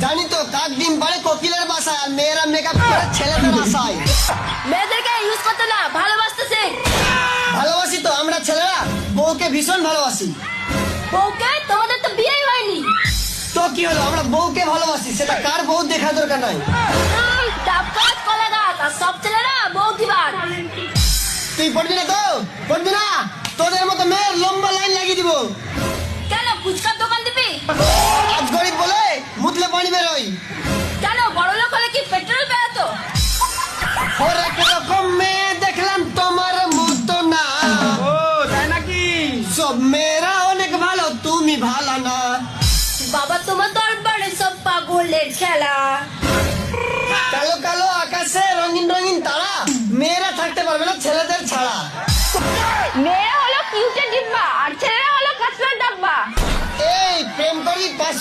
জানি তো কাক ডিম পাড়ে কোকিলের বাসায়, আর মেয়েরা মেকআপ করে ছেলেদের আশায়। মেয়েদেরকে ইউজ করতে না, ভালোবাসতে শেখ। ভালোবাসি তো আমরা ছেলেরা বউকে ভীষণ ভালোবাসি। বউকে? তোমাদের তো বিয়েই হয়নি। তো কি হলো, আমরা বউকে ভালোবাসি, সেটা কার বউ দেখা দরকার নাই। ডাব গাছ, কলা গাছ, আর সব ছেলেরা বউ দিবার। তুই পড়বি না তো? পড়বি না? তোদের মতো মেয়ের লম্বা লাইন লাগিয়ে দিব। কেন, ফুচকার দোকান দিবি? আজ গরিব বলে মুতলে পানি বেরোয়। কেন, বড় লোক হলে কি পেট্রোল বেরোতো? ওর এক রকম মেয়ে দেখলাম তোমার মতো না। ও তাই নাকি? সব মেয়েরা অনেক ভালো, তুমি ভালো না। বাবা তোমার দরবারে সব পাগলের খেলা। কালো কালো আকাশে রঙিন রঙিন তারা, মেয়েরা থাকতে পারবে না ছেলেদের ছাড়া। মেয়েরা হলো কিউটের ডিব্বা, আর ছেলেরা হলো কাঁচলার ডাব্বা। এই প্রেম করি পাশ